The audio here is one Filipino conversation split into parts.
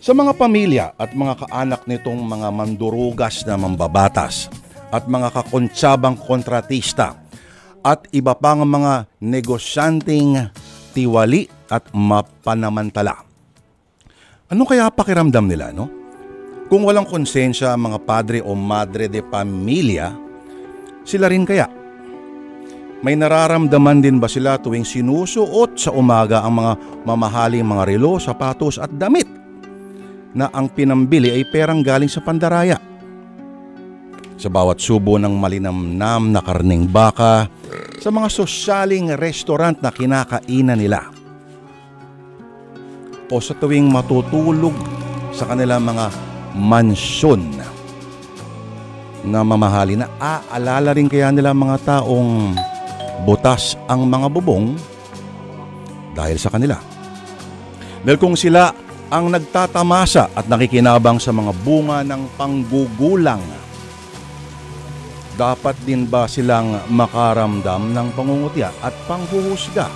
Sa mga pamilya at mga kaanak nitong mga mandurugas na mambabatas at mga kakontsabang kontratista at iba pang mga negosyanteng tiwali at mapanamantala. Ano kaya pakiramdam nila, no? Kung walang konsensya ang mga padre o madre de pamilya, sila rin kaya? May nararamdaman din ba sila tuwing sinusuot sa umaga ang mga mamahaling mga relo, sapatos at damit na ang pinambili ay perang galing sa pandaraya? Sa bawat subo ng malinamnam na karning baka, sa mga sosyaling restaurant na kinakainan nila, o sa tuwing matutulog sa kanilang mga mansyon na mamahali, na aalala rin kaya nila mga taong butas ang mga bubong dahil sa kanila. Dahil kung sila ang nagtatamasa at nakikinabang sa mga bunga ng panggugulang, dapat din ba silang makaramdam ng pangungutya at panghuhusga?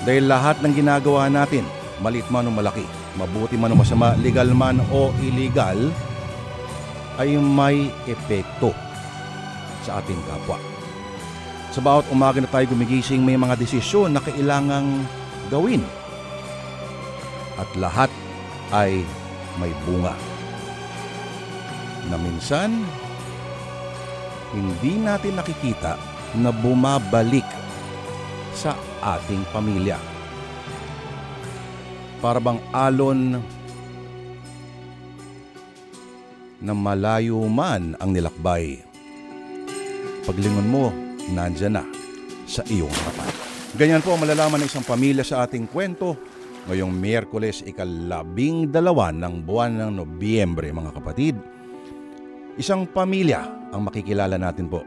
Dahil lahat ng ginagawa natin, maliit man o malaki, mabuti man o masama, legal man o illegal, ay may epekto sa ating kapwa. Sa bawat umaga na tayo gumigising, may mga desisyon na kailangang gawin. At lahat ay may bunga na minsan hindi natin nakikita na bumabalik sa ating pamilya. Para bang alon na malayo man ang nilakbay, paglingon mo, nandyan na sa iyong harapan. Ganyan po ang malalaman ng isang pamilya sa ating kwento ngayong Miyerkules, ika-12 ng buwan ng Nobyembre, mga kapatid. Isang pamilya ang makikilala natin po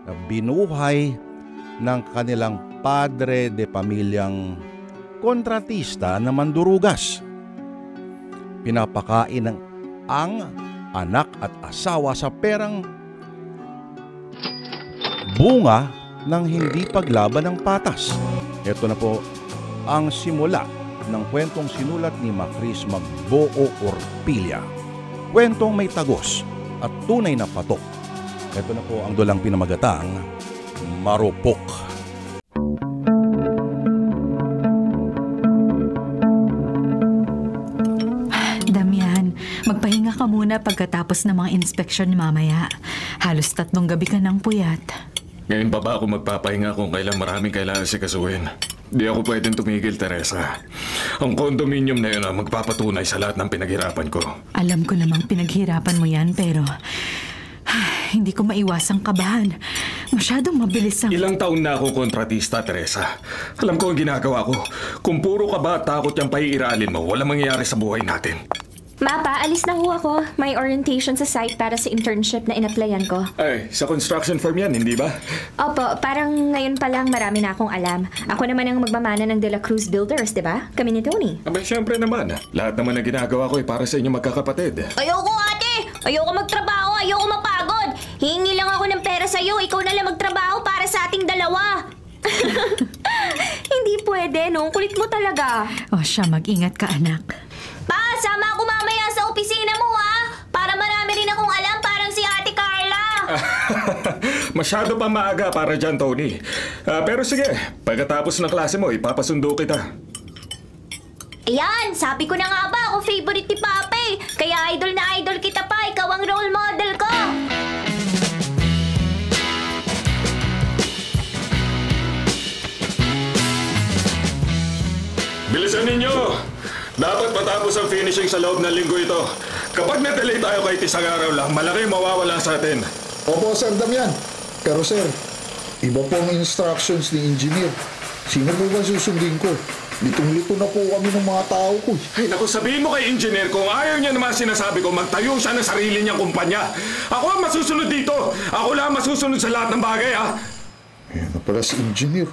na binuhay ng kanilang padre de pamilyang kontratista na mandurugas. Pinapakain ang anak at asawa sa perang bunga ng hindi paglaban ng patas. Ito na po ang simula ng kwentong sinulat ni Macris Magboo Orpilla. Kwentong may tagos at tunay na patok. Ito na po ang dulang pinamagatang Marupok. Damian, magpahinga ka muna pagkatapos ng mga inspeksyon ni mamaya. Halos 3 gabi ka ng puyat. Ngayon pa ba ako magpapahinga kung kailan maraming kailangan sikasuhin? Di ako pwedeng tumigil, Teresa. Ang condominium na yun ang magpapatunay sa lahat ng pinaghirapan ko. Alam ko namang pinaghirapan mo yan, pero hindi ko maiwasang kabahan. Masyadong mabilis ang... Ilang taon na ako kontratista, Teresa. Alam ko ang ginagawa ko. Kung puro ka ba takot yung paiiralin mo, walang mangyayari sa buhay natin. Mapa, alis na ho ako. May orientation sa site para sa internship na in-applyan ko. Ay, sa construction firm yan, hindi ba? Opo, parang ngayon pa lang marami na akong alam. Ako naman ang magmamana ng De La Cruz Builders, di ba? Kami ni Tony. Abay, syempre naman. Lahat naman na ginagawa ko ay para sa inyo magkakapatid. Ayoko, ate! Ayoko magtrabaho! Ayoko mapagod! Hihingi lang ako ng pera sa'yo. Ikaw na lang magtrabaho para sa ating dalawa. Hindi pwede, no? Kulit mo talaga. O siya, mag-ingat ka, anak. Pa, sama ako mamaya sa opisina mo, ha? Para marami rin akong alam, parang si Ate Carla. Masyado pa maaga para dyan, Tony. Pero sige, pagkatapos ng klase mo, ipapasundo kita. Ayan, sabi ko na nga ba, ako favorite ni Pape. Kaya idol na idol kita pa, ikaw ang role model ko. Bilisan ninyo! Dapat matapos ang finishing sa loob ng linggo ito. Kapag na-delay tayo kahit isang araw lang, malaki mawawala sa atin. Opo, Sir Damian. Pero Sir, iba po ang instructions ni Engineer. Sino po ba susundin ko? Litong-lito na po kami ng mga tao ko. Ay naku, sabihin mo kay Engineer kung ayaw niya naman sinasabi ko, magtayo siya ng sarili niyang kumpanya. Ako ang masusunod dito. Ako lang masusunod sa lahat ng bagay, ha? Ayan na pala si Engineer.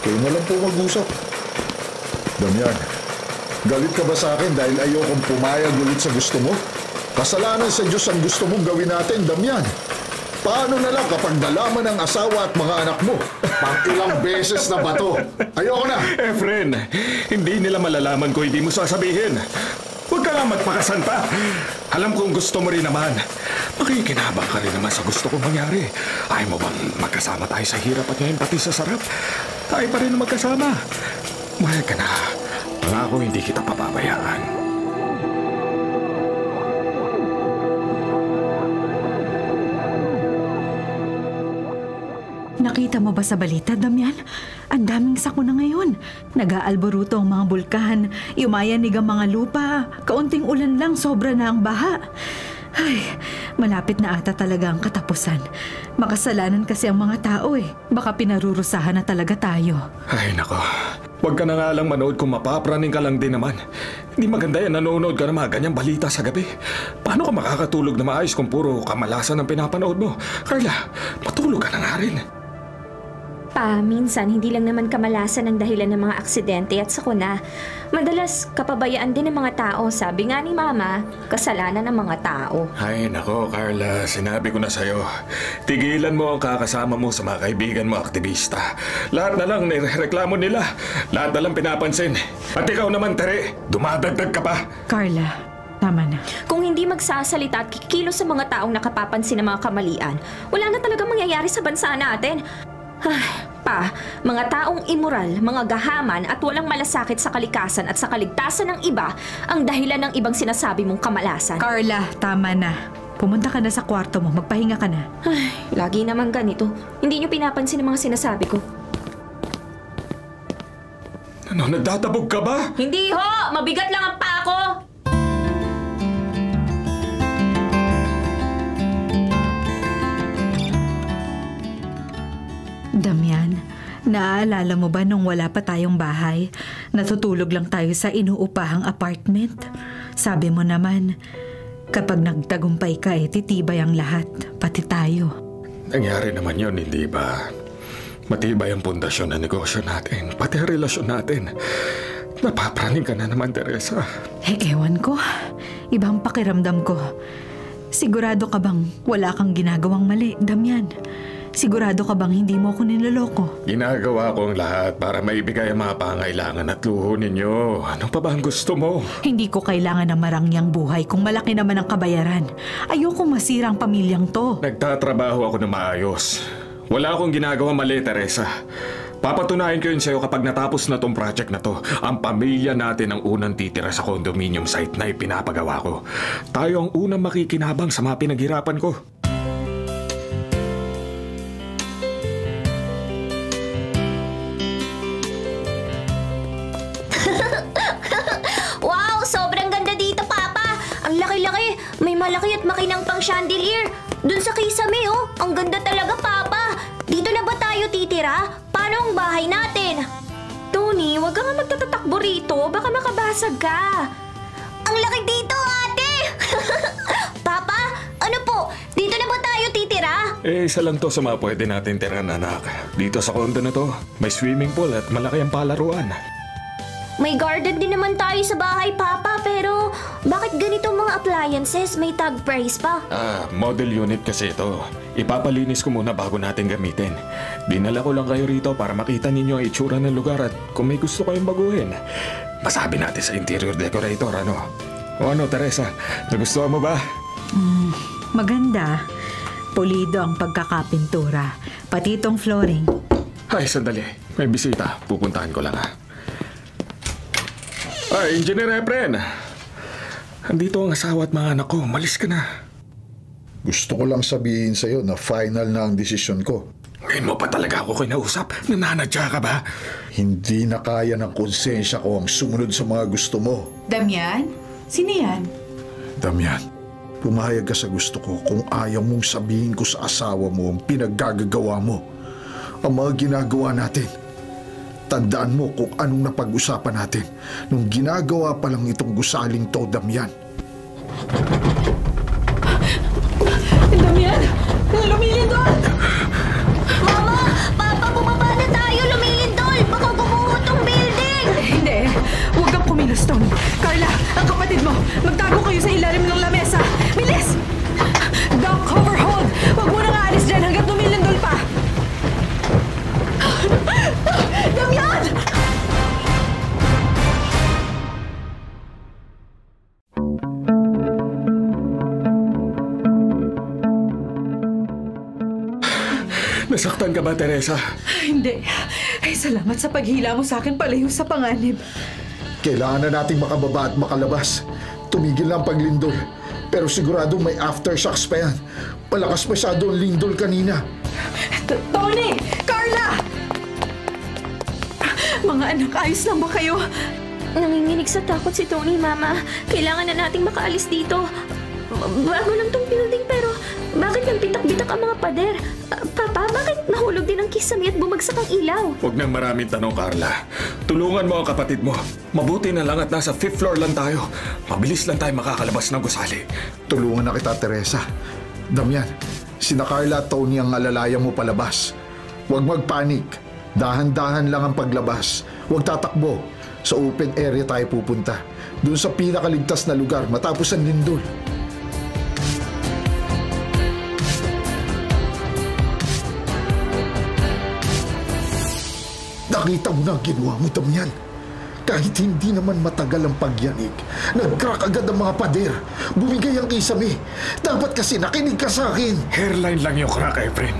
Kayo na lang po mag-usap. Damian, galit ka ba sa akin dahil ayokong pumayag ulit sa gusto mo? Kasalanan sa Diyos ang gusto mong gawin natin, Damian. Paano na lang kapag nalaman ng asawa at mga anak mo? Pang-ilang beses na ba to? Ayoko na! Friend, hindi nila malalaman ko hindi mo sasabihin. nga magpakasanta. Alam kong gusto mo rin naman. Makikinabang ka rin naman sa gusto kong mangyari. Ayaw mo bang magkasama tayo sa hirap at ngayon pati sa sarap? Tayo pa rin magkasama. Mahal ka na. Pangako hindi kita papabayaan. Nakita mo ba sa balita, Damian? Ang daming sakuna ngayon. Nag-aalboruto ang mga bulkan. Yumayanig ang mga lupa. Kaunting ulan lang, sobra na ang baha. Ay, malapit na ata talaga ang katapusan. Makasalanan kasi ang mga tao eh. Baka pinarurusahan na talaga tayo. Ay, nako. Huwag ka na nga lang manood kung mapapraning ka lang din naman. Hindi maganda yan, nanonood ka ng mga ganyang balita sa gabi. Paano ka makakatulog na maayos kung puro kamalasan ang pinapanood mo? Carla, matulog ka na nga rin. Pa, minsan hindi lang naman kamalasan ang dahilan ng mga aksidente at sakuna. Madalas kapabayaan din ng mga tao. Sabi nga ni Mama, kasalanan ng mga tao. Ay, nako, Carla. Sinabi ko na sa'yo. Tigilan mo ang kakasama mo sa mga kaibigan mo aktivista. Lahat na lang nireklamo nila. Lahat na lang pinapansin. At ikaw naman, Tere, dumadagdag ka pa. Carla, tama na. Kung hindi magsasalita at kikilos sa mga taong nakapapansin ng mga kamalian, wala na talagang mangyayari sa bansa natin. Pa, mga taong immoral, mga gahaman at walang malasakit sa kalikasan at sa kaligtasan ng iba ang dahilan ng ibang sinasabi mong kamalasan. Carla, tama na. Pumunta ka na sa kwarto mo, magpahinga ka na. Ay, lagi naman ganito. Hindi niyo pinapansin ang mga sinasabi ko. Ano, nagtatabog ka ba? Hindi ho! Mabigat lang ang paa ko! Damian, naaalala mo ba nung wala pa tayong bahay? Natutulog lang tayo sa inuupahang apartment. Sabi mo naman, kapag nagtagumpay ka titibay ang lahat, pati tayo. Nangyari naman yun, hindi ba? Matibay ang pundasyon ng negosyo natin, pati ang relasyon natin. Napapraning ka na naman, Teresa. Ewan ko. Ibang pakiramdam ko. Sigurado ka bang wala kang ginagawang mali, Damian? Sigurado ka bang hindi mo ako niloloko? Ginagawa ko ang lahat para maibigay ang mga pangailangan at luho ninyo. Ano pa ba ang gusto mo? Hindi ko kailangan ng marangyang buhay kung malaki naman ang kabayaran. Ayokong masira ang pamilyang to. Nagtatrabaho ako na maayos. Wala akong ginagawa mali, Teresa. Papatunayan ko yun sa'yo kapag natapos na tong project na to. Ang pamilya natin ang unang titira sa condominium site na ipinapagawa ko. Tayo ang unang makikinabang sa mga pinaghirapan ko. Wow! Sobrang ganda dito, Papa! Ang laki-laki! May malaki at makinang pang chandelier. Dun sa kisame, oh! Ang ganda talaga, Papa! Dito na ba tayo titira? Paano ang bahay natin? Tony, huwag ka nga magtatatakbo rito. Baka makabasag ka. Ang laki dito, ate! Papa, ano po? Dito na ba tayo titira? Isa lang to sa mga pwede natin tiran, anak. Dito sa condo na to, may swimming pool at malaki ang palaruan. May garden din naman tayo sa bahay, Papa, pero bakit ganito mga appliances? May tag price pa. Model unit kasi ito. Ipapalinis ko muna bago natin gamitin. Dinala ko lang kayo rito para makita ninyo ang itsura ng lugar at kung may gusto kayong baguhin, masabi natin sa interior decorator, ano? O ano, Teresa? Nagustuhan mo ba? Maganda. Pulido ang pagkakapintura. Pati itong flooring. Ay, sandali. May bisita. Pupuntahan ko lang, ha? Ay, Engineer Efren. Andito ang asawa at mga anak ko. Malis ka na. Gusto ko lang sabihin sa'yo na final na ang desisyon ko. Ngayon mo pa talaga ako kinausap? Nananadya ka ba? Hindi na kaya ng konsensya ko ang sumunod sa mga gusto mo. Damian? Sino yan? Damian, pumayag ka sa gusto ko kung ayaw mong sabihin ko sa asawa mo ang pinaggagawa mo. Ang mga ginagawa natin. Tandaan mo kung anong napag-usapan natin nung ginagawa pa lang itong gusaling to, Damian. Damian! Lumilindol! Mama! Papa, bumaba na tayo! Lumilindol! Baka gumuho tong building! Hindi. Huwag kang kumilos, Tony. Carla, ang kapatid mo. Magtago kayo sa ilalim ng lamesa. Bilis! Doc, cover hold! Huwag mo nang aalis dyan hanggat lumilindol pa. Damian! Nasaktan ka ba, Teresa? Hindi. Ay, salamat sa paghila mo sa akin palayo sa panganib. Kailangan na nating makababa at makalabas. Tumigil na ang paglindol. Pero sigurado may aftershocks pa yan. Malakas masyado ang lindol kanina. Tony! Carla! Mga anak, ayos lang ba kayo? Nanginginig sa takot si Tony, Mama. Kailangan na nating makaalis dito. Bago lang tong building pero bakit nagbitak-bitak ang mga pader? Papa, bakit nahulog din ang kisame at bumagsak ang ilaw? Huwag nang maraming tanong, Carla. Tulungan mo ang kapatid mo. Mabuti na lang at nasa 5th floor lang tayo. Mabilis lang tayo makakalabas ng gusali. Tulungan na kita, Teresa. Damian, sina Carla at Tony ang alalayan mo palabas. Huwag magpanik. Dahan-dahan lang ang paglabas. Huwag tatakbo. Sa open area tayo pupunta. Doon sa pinakaligtas na lugar matapos ang lindol. Nakita mo na ang ginawa mo, Damian. Kahit hindi naman matagal ang pagyanig, nag-crack agad ang mga pader. Bumigay ang kisame. Dapat kasi nakinig ka sa akin. Hairline lang yung crack, Efren.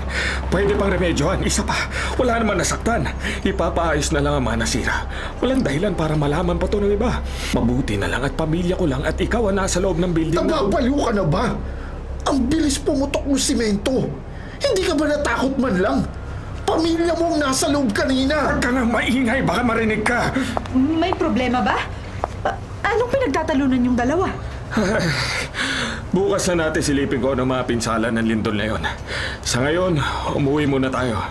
Pwede pang remedyohan. Isa pa, wala naman nasaktan. Ipapaayos na lang ang mga nasira. Walang dahilan para malaman pa to ng iba. Mabuti na lang at pamilya ko lang at ikaw ang nasa loob ng building na to. Nababaliw ka na ba? Ang bilis pumutok ng simento. Hindi ka ba natakot man lang? Pamilya mo ang nasa loob kanina. Huwag ka nang maingay, baka marinig ka. May problema ba? Anong pinagtatalunan yung dalawa? Bukas na natin silipin ko ng mga pinsala ng lindol na yun. Sa ngayon, umuwi muna tayo.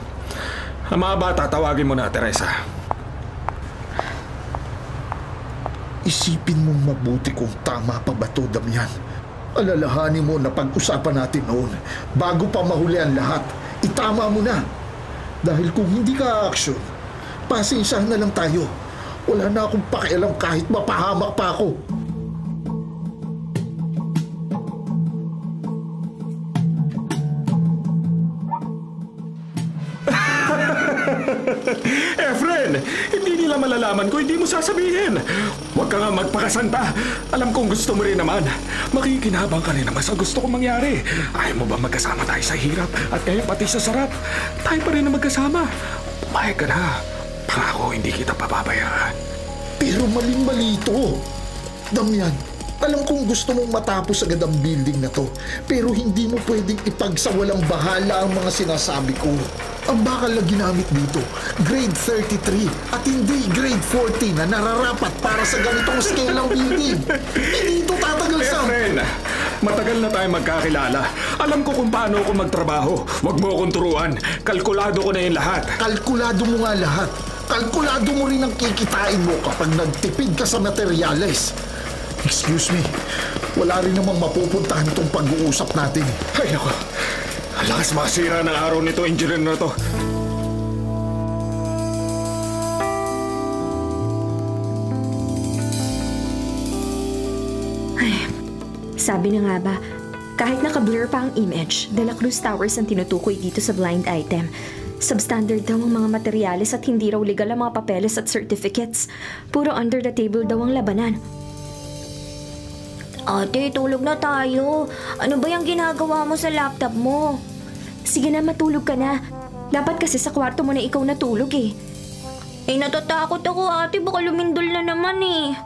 Ang mga bata, tawagin mo na, Teresa. Isipin mong mabuti kung tama pa ba to, Damian. Alalahanin mo na pag-usapan natin noon. Bago pa mahuli ang lahat, itama mo na. Dahil kung hindi ka action, pasensyahan na lang tayo. Wala na akong pakialam kahit mapahamak pa ako. Efren, hindi nila malalaman ko, hindi mo sasabihin. Huwag ka nga magpakasanta. Alam kong gusto mo rin naman. Makikinabang ka rin naman sa gusto kong mangyari. Ayaw mo ba magkasama tayo sa hirap at ngayon pati sa sarap? Tayo pa rin na magkasama. Pumayag ka na. Pangako, hindi kita papabayaan. Pero maling-mali ito. Damian, alam kong gusto mong matapos agad ang building na to. Pero hindi mo pwedeng ipagsawalang bahala ang mga sinasabi ko. Ang bakal na ginamit dito, grade 33 at hindi grade 40 na nararapat para sa ganitong scale ng building. Hindi ito tatagal sa... Efren, matagal na tayo magkakilala. Alam ko kung paano ako magtrabaho. Huwag mo akong turuan. Kalkulado ko na yung lahat. Kalkulado mo nga lahat. Kalkulado mo rin ang kikitain mo kapag nagtipid ka sa materyales. Excuse me, wala rin namang mapupuntahan itong pag-uusap natin. Ay, naku. Ang lakas makasira ng araw nito, engineer na to. Ay, sabi na nga ba, kahit naka-blur pa ang image, De La Cruz Towers ang tinutukoy dito sa blind item. Substandard daw ang mga materyales at hindi raw legal ang mga papeles at certificates. Puro under the table daw ang labanan. Ate, tulog na tayo. Ano ba yung ginagawa mo sa laptop mo? Sige na, matulog ka na. Dapat kasi sa kwarto mo na ikaw natulog eh. Eh, natatakot ako ate. Baka lumindol na naman eh.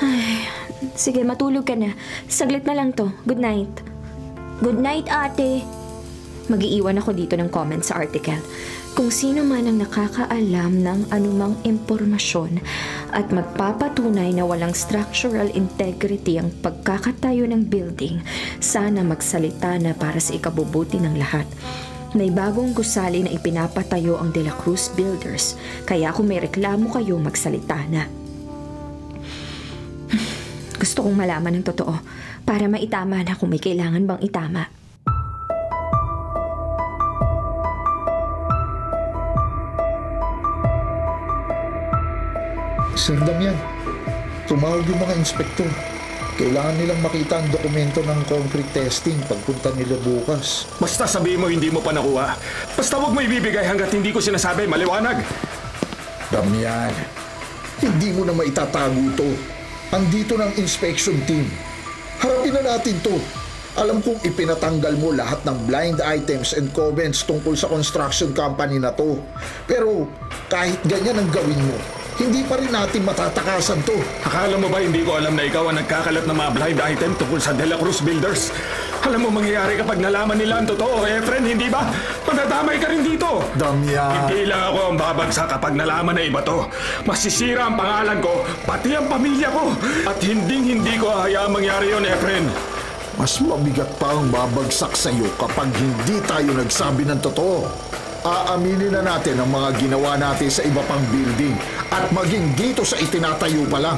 Ay, sige, matulog ka na. Saglit na lang to. Good night. Good night, ate. Mag-iiwan ako dito ng comment sa article. Kung sino man ang nakakaalam ng anumang impormasyon at magpapatunay na walang structural integrity ang pagkakatayo ng building, sana magsalita na para sa ikabubuti ng lahat. May bagong gusali na ipinapatayo ang De La Cruz Builders, kaya kung may reklamo kayo, magsalita na. Gusto kong malaman ng totoo para maitama na kung may kailangan bang itama. Sir Damian, tumawag yung mga inspektor. Kailangan nilang makita ang dokumento ng concrete testing pagpunta nila bukas. Basta sabihin mo hindi mo pa nakuha. Basta huwag mo ibibigay hanggat hindi ko sinasabi. Maliwanag. Damian, hindi mo na maitatago to. Andito ng inspection team. Harapin na natin to. Alam kong ipinatanggal mo lahat ng blind items and comments tungkol sa construction company na to. Pero kahit ganyan ang gawin mo, hindi pa rin natin matatakasan to. Akala mo ba hindi ko alam na ikaw ang nagkakalat ng mga blind item tungkol sa De La Cruz Builders? Alam mo mangyayari kapag nalaman nila ang totoo, friend, hindi ba? Madadamay ka rin dito. Damian. Hindi lang ako ang babagsak kapag nalaman na iba to. Masisira ang pangalan ko, pati ang pamilya ko. At hindi ko hahayaang mangyari yun, friend. Mas mabigat pa ang babagsak sa iyo kapag hindi tayo nagsabi ng totoo. Aaminin na natin ang mga ginawa natin sa iba pang building at maging dito sa itinatayo pa lang.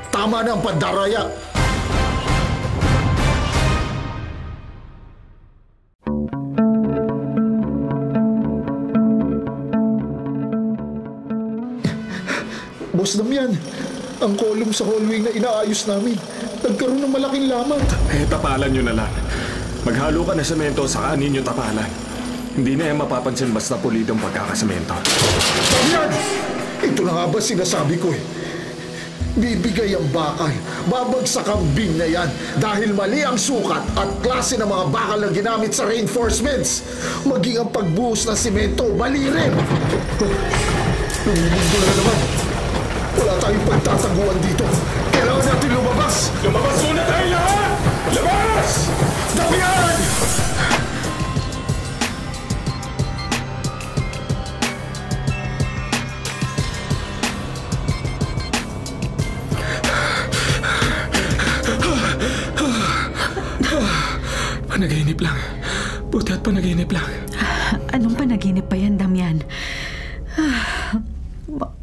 Tama na ang pandaraya. Boss Damian, ang column sa hallway na inaayos namin, nagkaroon ng malaking lamat. Tapalan nyo na lang. Maghalo ka na semento sa kanin yung tapalan. Hindi na yan mapapansin basta pulidong pagkakasemento. Damian! Ito na nga ba sinasabi ko eh. Bibigay ang bakal, babagsak ang beam na yan dahil mali ang sukat at klase ng mga bakal na ginamit sa reinforcements. Maging ang pagbuhos ng semento, mali rin. Lumilin ko na naman. Wala tayong pagtataguan dito. Kailangan natin lumabas. Lumabas muna tayo lahat! Labas! Damian! Panaginip lang. Buti at panaginip lang. Anong panaginip pa yan, Damian?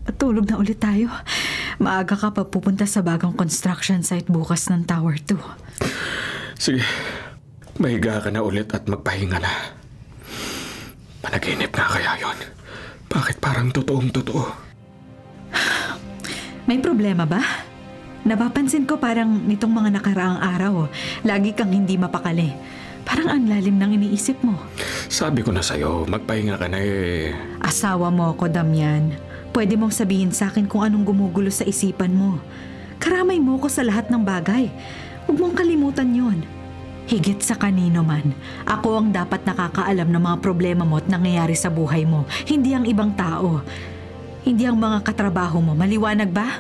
Matulog na ulit tayo. Maaga ka pa pupunta sa bagong construction site bukas ng Tower 2. Sige, mahiga ka na ulit at magpahinga na. Panaginip nga kaya yon? Bakit parang totoong-totoo? May problema ba? Napapansin ko parang nitong mga nakaraang araw, lagi kang hindi mapakali. Parang ang lalim ng iniisip mo. Sabi ko na sa'yo, magpahinga ka na eh. Asawa mo ako, Damian. Pwede mong sabihin sa akin kung anong gumugulo sa isipan mo. Karamay mo ko sa lahat ng bagay. Huwag mong kalimutan yon. Higit sa kanino man, ako ang dapat nakakaalam ng mga problema mo at nangyayari sa buhay mo. Hindi ang ibang tao. Hindi ang mga katrabaho mo. Maliwanag ba?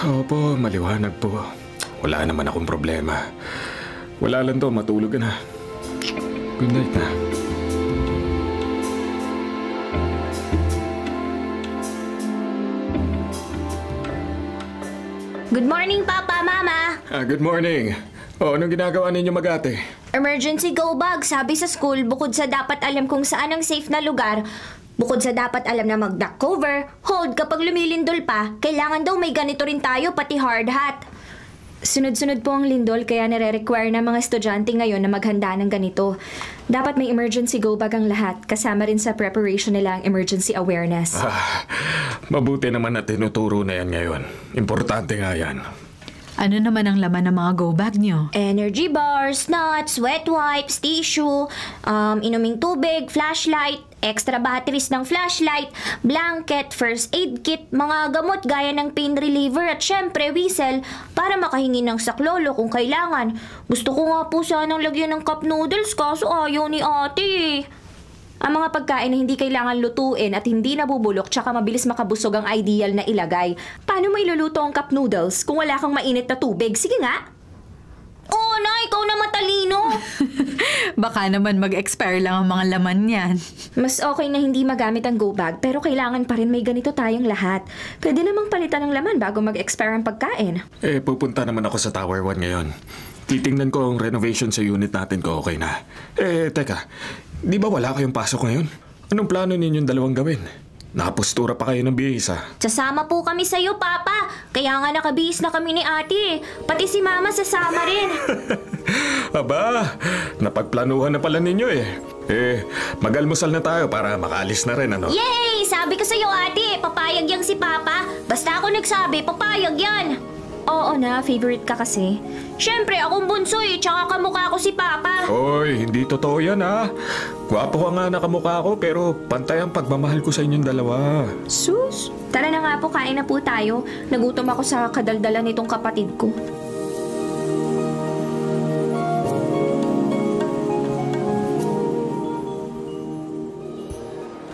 Opo, maliwanag po. Wala naman akong problema. Wala lang to, matulog ka na. Good night na. Good morning, Papa, Mama! Good morning. Anong ginagawa ninyo mag-ate? Emergency go bag, sabi sa school, bukod sa dapat alam kung saan ang safe na lugar, bukod sa dapat alam na mag-duck cover, hold kapag lumilindol pa, kailangan daw may ganito rin tayo, pati hard hat. Sunod-sunod po ang lindol kaya nare-require ng mga estudyante ngayon na maghanda ng ganito. Dapat may emergency go bag ang lahat, kasama rin sa preparation nila ang emergency awareness. Mabuti naman na tinuturo na yan ngayon. Importante nga yan. Ano naman ang laman ng mga go bag nyo? Energy bars, nuts, wet wipes, tissue, inuming tubig, flashlight, extra batteries ng flashlight, blanket, first aid kit, mga gamot gaya ng pain reliever at syempre whistle para makahingi ng saklolo kung kailangan. Gusto ko nga po sanang lagyan ng cup noodles kaso ayaw ni ate. Ang mga pagkain na hindi kailangan lutuin at hindi nabubulok tsaka mabilis makabusog ang ideal na ilagay. Paano mo iluluto ang cup noodles kung wala kang mainit na tubig? Sige nga! Oo na, ikaw na matalino! Baka naman mag-expire lang ang mga laman niyan. Mas okay na hindi magamit ang go bag pero kailangan pa rin may ganito tayong lahat. Pwede namang palitan ng laman bago mag-expire ang pagkain. Pupunta naman ako sa Tower 1 ngayon. Titingnan ko ang renovation sa unit natin ko okay na. Teka, di ba wala kayong pasok ngayon? Anong plano ninyong dalawang gawin? Nakapustura pa kayo ng bihis, Sasama po kami sa'yo, Papa. Kaya nga nakabihis na kami ni ate. Pati si Mama sasama rin. Aba, napagplanuhan na pala ninyo mag-almusal na tayo para makaalis na rin, ano? Yay! Sabi ko sa'yo, ate, papayag yang si Papa. Basta ako nagsabi, papayag yan. Oo na, favorite ka kasi. Siyempre, akong bunso tsaka kamukha ko si Papa. Hoy, hindi totoo yan Gwapo ka nga na kamukha ko pero pantay ang pagmamahal ko sa inyong dalawa. Sus! Tara na nga po, kain na po tayo. Nagutom ako sa kadaldalan nitong kapatid ko.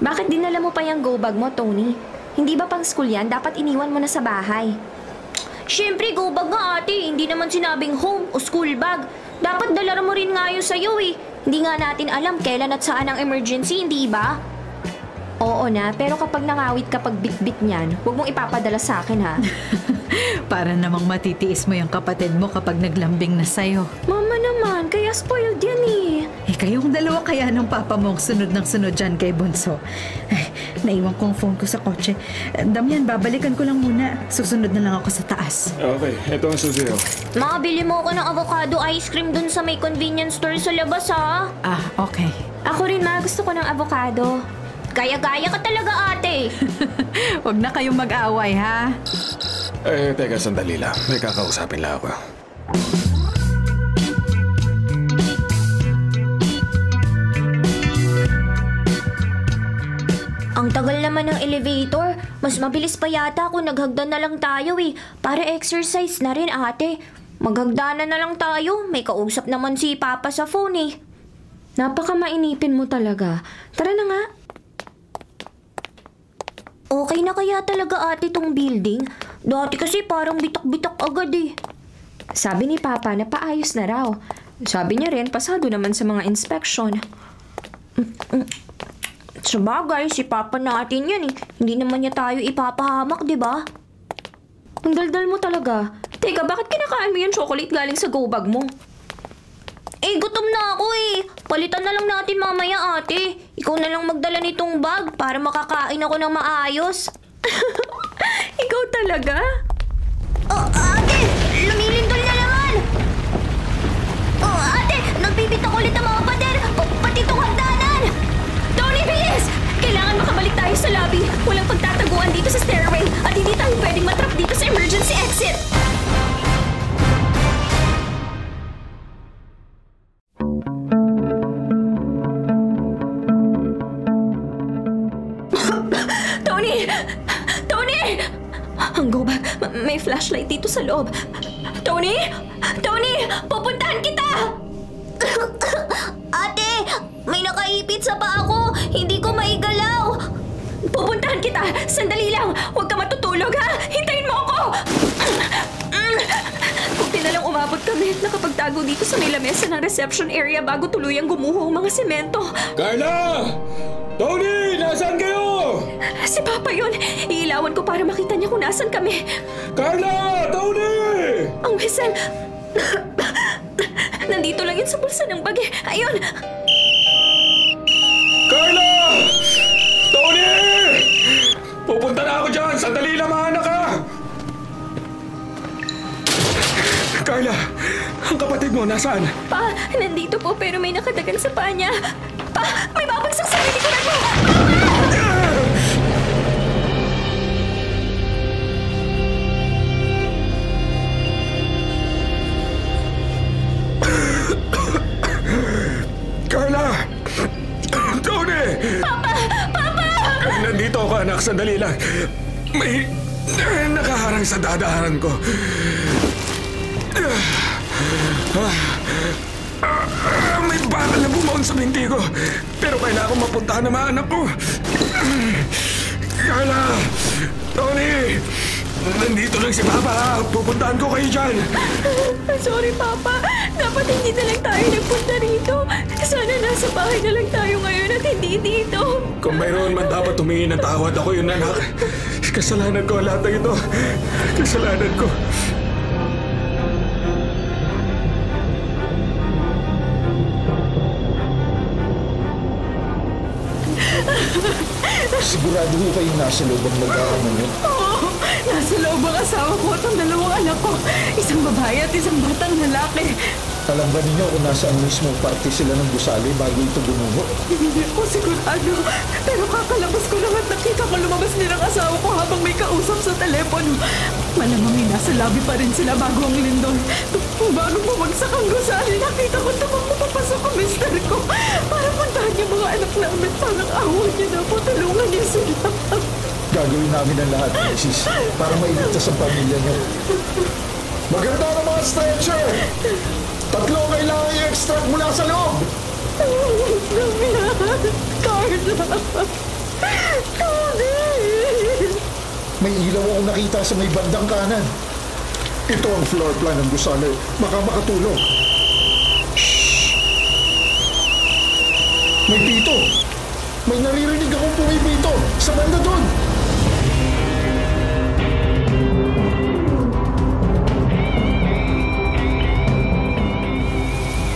Bakit dinala mo pa yung go bag mo, Tony? Hindi ba pang school yan? Dapat iniwan mo na sa bahay. Siyempre, go bag nga ate. Hindi naman sinabing home o school bag. Dapat dala mo rin nga yun sa'yo eh. Hindi nga natin alam kailan at saan ang emergency, hindi ba? Oo na, pero kapag nangawit kapag bit-bit niyan, huwag mong ipapadala sa akin ha. Para namang matitiis mo yung kapatid mo kapag naglambing na sa'yo. Mama naman, kaya spoiled yan eh. Kayong dalawa kaya ng papa mo ang sunod ng sunod dyan kay Bunso. Ay, naiwan ko ang phone ko sa kotse. Damian, babalikan ko lang muna. Susunod na lang ako sa taas. Okay, ito ang susi oh. Makabili mo ako ng avocado ice cream dun sa may convenience store sa labas ha. Okay. Ako rin ma, gusto ko ng avocado. Gaya-gaya ka talaga ate. Huwag na kayong mag-aaway ha. Teka, sandali lang. May kakausapin lang ako. Ang tagal naman ng elevator. Mas mabilis pa yata kung naghagdan na lang tayo eh. Para exercise na rin ate. Maghagdanan na lang tayo. May kausap naman si Papa sa phone eh. Napaka-mainipin mo talaga. Tara na nga. Okay na kaya talaga ate tong building? Dati kasi parang bitak-bitak agad eh. Sabi ni Papa na paayos na raw. Sabi niya rin pasado naman sa mga inspection. Sabagay, si Papa natin yan eh. Hindi naman niya tayo ipapahamak, di ba? Ang daldal mo talaga. Teka, bakit kinakain mo yung chocolate galing sa go bag mo? Gutom na ako eh. Palitan na lang natin mamaya ate. Ikaw na lang magdala nitong bag para makakain ako ng maayos. Ikaw talaga? Oh, ate! Lumilindol na naman! Oh, ate! Nagbibitak ulit ang mga pader! Pati itong hagdanan! Tony, bilis! Kailangan makabalik tayo sa lobby. Walang pagtataguan dito sa stairway at hindi tayo pwedeng matrap dito sa emergency exit. Tony! Ang go bag, may flashlight dito sa loob. Tony! Tony! Pupuntahan kita! Ate! May nakaipit sa paa ko! Hindi ko maigalaw! Pupuntahan kita! Sandali lang! Huwag ka matutulog ha! Hintayin mo ako! Buti na lang umabot kami. Nakapagtago dito sa may lamesa ng reception area bago tuluyang gumuho ang mga semento. Carla! Tony! Nasaan kayo? Si Papa yun. Iilawan ko para makita niya kung nasan kami. Carla! Tony! Ang whistle. Nandito lang yun sa bulsa ng bag eh. Ayun! Carla! Tony! Pupunta na ako dyan! Sandali lang, anak ka! Carla! Ang kapatid mo, nasaan? Pa, nandito po pero may nakadagan sa paa niya. Pa, may babagsak sa likuran mo! Carla! Tony! Papa! Papa! Nandito ako, anak. Sandali lang. May nakaharang sa dadaanan ko. May bakal na bumaon sa binti ko. Pero kailangan ko mapuntahan ang mga anak ko. Carla! Tony! Nandito lang si Papa. Pupuntahan ko kayo dyan. Sorry, Papa. Dapat hindi na lang tayo nagpunta rito. Sana nasa bahay na lang tayo ngayon at hindi dito. Kung mayroon man dapat humingi ng tawad, ako yun, anak. Kasalanan ko lahat ng ito. Kasalanan ko. Sigurado ho kayong nasa loob ang mag-aaman yun? Oo, nasa loob ang asawa ko at ang dalawang anak ko. Isang babae at isang batang lalaki. Alam ba ninyo kung nasaan mismo party sila ng gusali bago ito gumuho? Hindi ko sigurado. Pero kakalabas ko lang at nakita ko lumabas nilang asawa ko habang may kausap sa telepono. Malamang ay nasa lobby pa rin sila bago ang lindol. Bago bumagsak ang gusali, nakita ko tumakbo papasok ang mister ko. Para puntahan yung mga anak namin. Parang awa niya na po. Tulungan niya sila. Gagawin namin ang lahat, Mrs. Para mailigtas ang pamilya niyo. Maganda ng mga stretcher! 3 kailangan i-extract mula sa loob! Carla! Tony! May ilaw akong nakita sa may bandang kanan. Ito ang floor plan ng gusali. Baka makatulong. Shhh! May pito! May naririnig akong pumipito! Sa banda doon!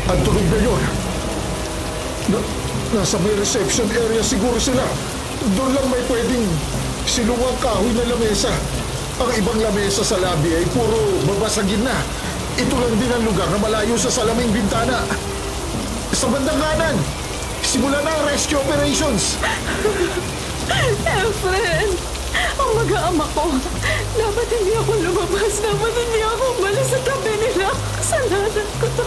Ang tunog na yun. Nasa may reception area siguro sila. Doon lang may pwedeng silungang kahoy na lamesa. Ang ibang lamesa sa lobby ay puro babasagin na. Ito lang din ang lugar na malayo sa salaming bintana. Sa bandang kanan, simula na ang rescue operations. Efren! Ang mag-aama ko. Dapat hindi ako lumabas. Dapat hindi ako umalis sa tabi nila. Kasalanan ko to.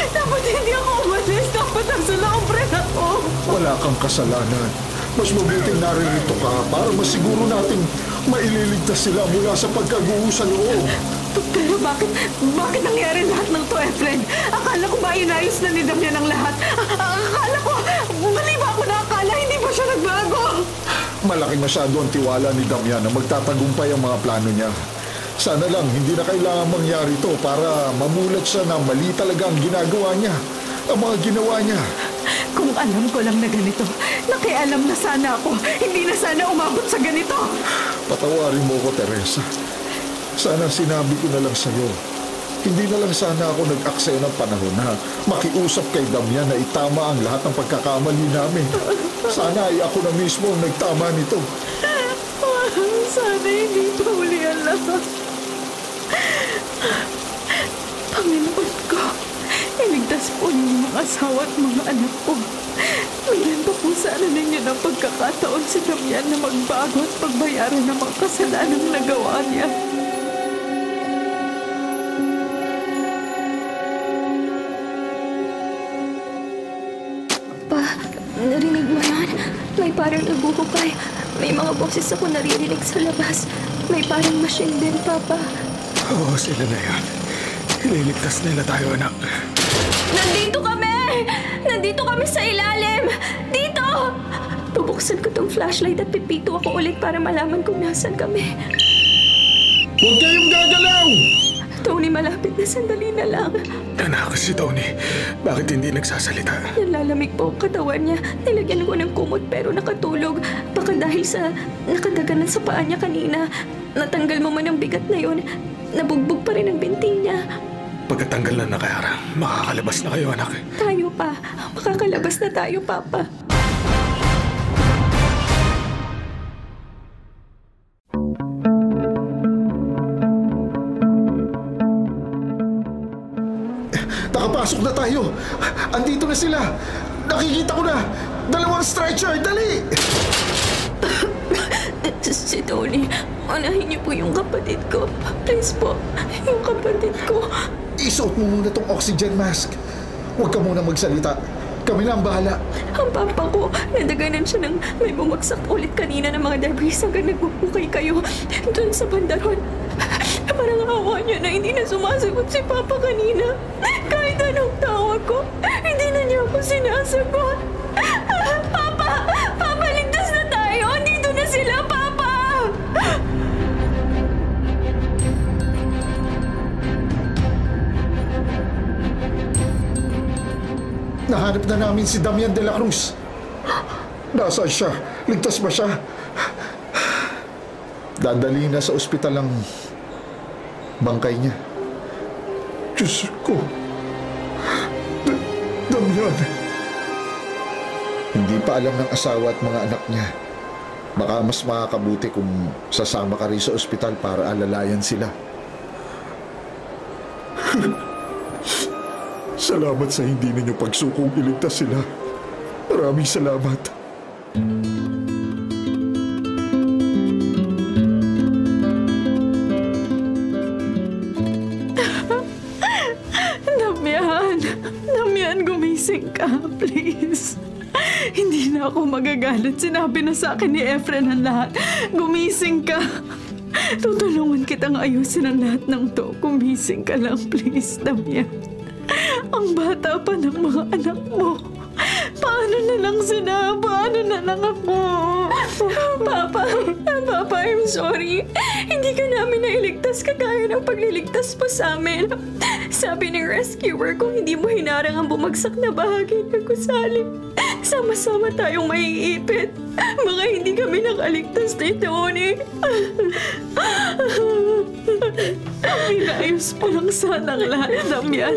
Dapat hindi ako umalis. Dapat nasa laombre ako. Wala kang kasalanan. Mas mabuting naririto ka para masiguro nating maililigtas sila mula sa pagkaguho sa loob. Pero bakit nangyari lahat ng to, Efren? Akala ko ba inayos na ni Damian ang lahat? Akala ko, mali ba ako nakakala? Hindi ba siya nagbago? Malaki masyado ang tiwala ni Damian na magtatagumpay ang mga plano niya. Sana lang hindi na kailangan mangyari ito para mamulat siya na mali talaga ang ginagawa niya. Ang mga ginawa niya. Kung alam ko lang na ganito, nakialam na sana ako. Hindi na sana umabot sa ganito. Patawarin mo ko, Teresa. Sana sinabi ko na lang sa'yo. Hindi na lang sana ako nag-aksaya ng panahon na makiusap kay Damian na itama ang lahat ng pagkakamali namin. Sana ay ako na mismo ang nagtama nito. Sana hindi pa uli ang lahat. Panginoon ko, iligtas po niyo mga asawa at mga anak ko. Bigyan pa po sana ninyo ng pagkakataon si Damian na magbago at pagbayaran ng mga kasalanang nagawa niya. Narinig mo yan? May parang nagbuhukay. May mga boses ako naririnig sa labas. May parang machine din, Papa. Oo, sila na yan. Ililigtas nila tayo, anak. Nandito kami! Nandito kami sa ilalim! Dito! Bubuksan ko tong flashlight at pipito ako ulit para malaman kung nasan kami. Huwag kayong gagalaw! Tony, malapit na, sandali na lang. Anak, si Tony, bakit hindi nagsasalita? Nalalamig po ang katawan niya. Nilagyan ko ng kumot pero nakatulog. Baka dahil sa nakadaganan sa paa niya kanina. Natanggal mo man ang bigat na yun. Nabugbog pa rin ang binti niya. Pagkatanggal na nakayara, makakalabas na kayo, anak. Tayo pa. Makakalabas na tayo, Papa. Nakapasok na tayo. Andito na sila. Nakikita ko na. 2 stretcher. Dali! Si Tony, unahin niyo po yung kapatid ko. Please po, yung kapatid ko. Isuot mo muna tong oxygen mask. Huwag ka muna magsalita. Kami na ang bahala. Ang papa ko, nadaganan siya ng may bumagsak ulit kanina ng mga debris hanggang nagbubukay kayo doon sa bandaron. Parang awa niya na hindi na sumasagot si Papa kanina. Kahit anong tawag ko, hindi na niya ako sinasagot. Papa! Papa, ligtas na tayo! Andito na sila, Papa! Nahanap na namin si Damian de la Cruz. Nasaan siya? Ligtas ba siya? Dadali na sa ospital ang bangkay niya. Diyos ko. Damian. Hindi pa alam ng asawa at mga anak niya. Baka mas makakabuti kung sasama ka rin sa ospital para alalayan sila. Salamat sa hindi ninyo pagsukong iligtas sila. Maraming salamat. Damian, gumising ka, please. Hindi na ako magagalit. Sinabi na sa akin ni Efren ang lahat. Gumising ka. Tutulungan kitang ayusin ang lahat ng to. Gumising ka lang, please, Damian. Ang bata pa ng mga anak mo. Paano na lang sila? Paano na lang ako? Papa, I'm sorry. Hindi ka namin nailigtas kagaya ng pagliligtas mo sa amin. Sabi ng rescuer, kung hindi mo hinarang ang bumagsak na bahagi ng gusali, sama-sama tayong maiipit. Baka hindi kami nakaligtas dito, Oni. Inayos mo lang sana ang lahat, Damian.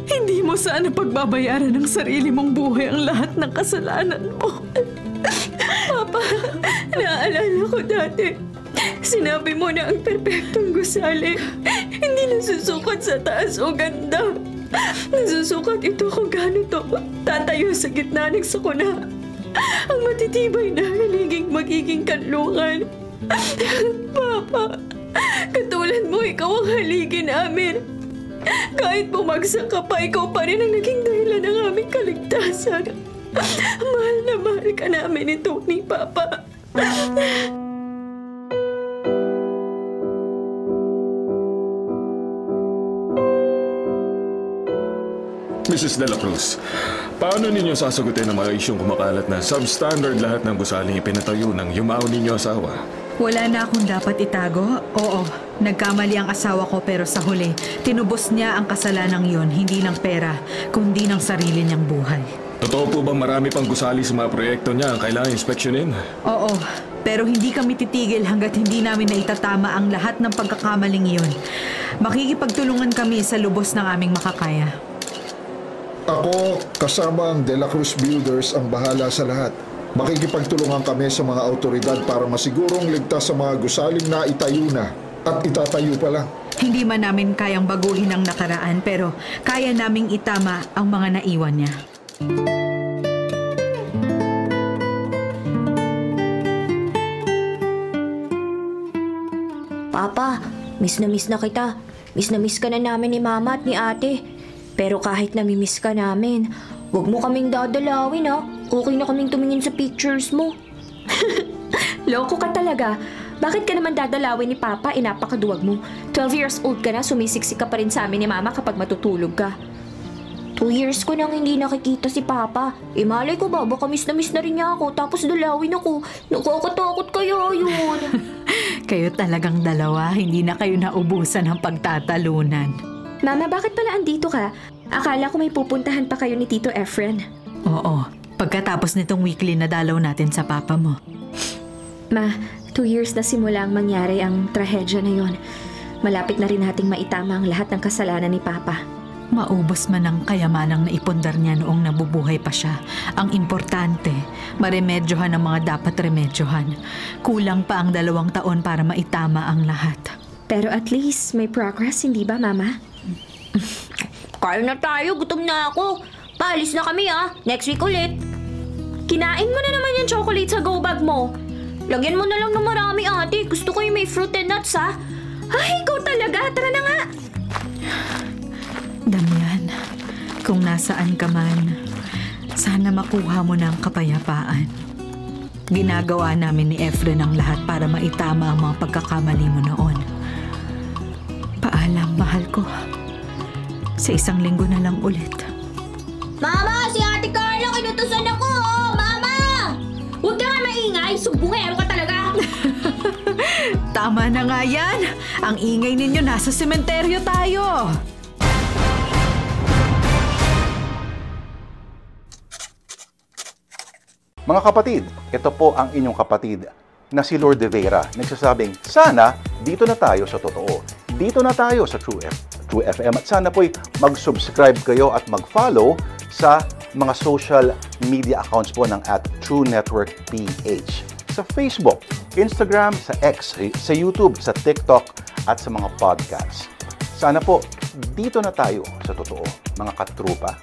Hindi mo sana pagbabayaran ng sarili mong buhay ang lahat ng kasalanan mo. Papa, naaalala ko dati. Sinabi mo na ang perpektong gusali hindi nasusukat sa taas o ganda. Nasusukat ito kung gaano to tatayo sa gitna ng sakuna. Ang matitibay na magiging kanlungan. Papa, katulad mo, ikaw ang haligi namin. Kahit bumagsak ka pa, ikaw pa rin ang naging dahilan ng aming kaligtasan. Mahal na mahal ka namin ni Tony, Papa. Mrs. De La Cruz, paano ninyo sasagutin ang mga isyong kumakalat na substandard lahat ng gusaling ipinatayo ng yumao ninyo asawa? Wala na akong dapat itago. Oo, nagkamali ang asawa ko pero sa huli, tinubos niya ang kasalanang yon, hindi ng pera, kundi ng sarili niyang buhay. Totoo po bang marami pang gusali sa mga proyekto niya ang kailangan inspeksyonin? Oo, pero hindi kami titigil hanggat hindi namin naitatama ang lahat ng pagkakamaling iyon. Makikipagtulungan kami sa lubos ng aming makakaya. Ako, kasama ang De La Cruz Builders ang bahala sa lahat. Makikipagtulungan kami sa mga autoridad para masigurong ligtas sa mga gusaling na itayo na at itatayo pa lang. Hindi man namin kayang baguhin ang nakaraan pero kaya naming itama ang mga naiwan niya. Papa, miss na kita. Miss na miss ka na namin ni Mama at ni Ate. Pero kahit namimiss ka namin, huwag mo kaming dadalawin ha. Okay na kaming tumingin sa pictures mo. Loko ka talaga. Bakit ka naman dadalawin ni Papa? Napakaduwag mo. 12 years old ka na, sumisiksik ka pa rin sa amin ni Mama kapag matutulog ka. 2 years ko nang hindi nakikita si Papa. Malay ko ba, baka miss na rin niya ako, tapos dalawin ako. Nakakatakot kaya yun. Kayo talagang dalawa, hindi na kayo naubusan ng pagtatalunan. Mama, bakit pala andito ka? Akala ko may pupuntahan pa kayo ni Tito Efren. Oo, pagkatapos nitong weekly na dalaw natin sa papa mo. Ma, 2 years na simula ang mangyari ang trahedya na yon. Malapit na rin nating maitama ang lahat ng kasalanan ni Papa. Maubos man ang kayamanang naipundar niya noong nabubuhay pa siya. Ang importante, maremedyohan ang mga dapat remedyohan. Kulang pa ang 2 taon para maitama ang lahat. Pero at least may progress, hindi ba, Mama? Kain na tayo, gutom na ako. Paalis na kami next week ulit. Kinain mo na naman yung chocolate sa go bag mo. Lagyan mo na lang ng marami, Ate. Gusto ko yung may fruit and nuts, ha? Ay, ikaw talaga. Tara na nga. Damian, kung nasaan ka man, sana makuha mo na ang kapayapaan. Ginagawa namin ni Efren ang lahat para maitama ang mga pagkakamali mo noon. Paalam, mahal ko. Sa 1 linggo na lang ulit. Mama, si Ate Carla, kinutusan ako, Mama! Huwag ka nga maingay. Sumbungero ka talaga. Tama na nga yan. Ang ingay ninyo, nasa sementeryo tayo. Mga kapatid, ito po ang inyong kapatid na si Lord De Vera. Nagsasabing, sana dito na tayo sa totoo. Dito na tayo sa True FM. At sana po'y mag-subscribe kayo at mag-follow sa mga social media accounts po ng @TrueNetworkPH. Sa Facebook, Instagram, sa X, sa YouTube, sa TikTok, at sa mga podcasts. Sana po, dito na tayo sa totoo, mga katrupa.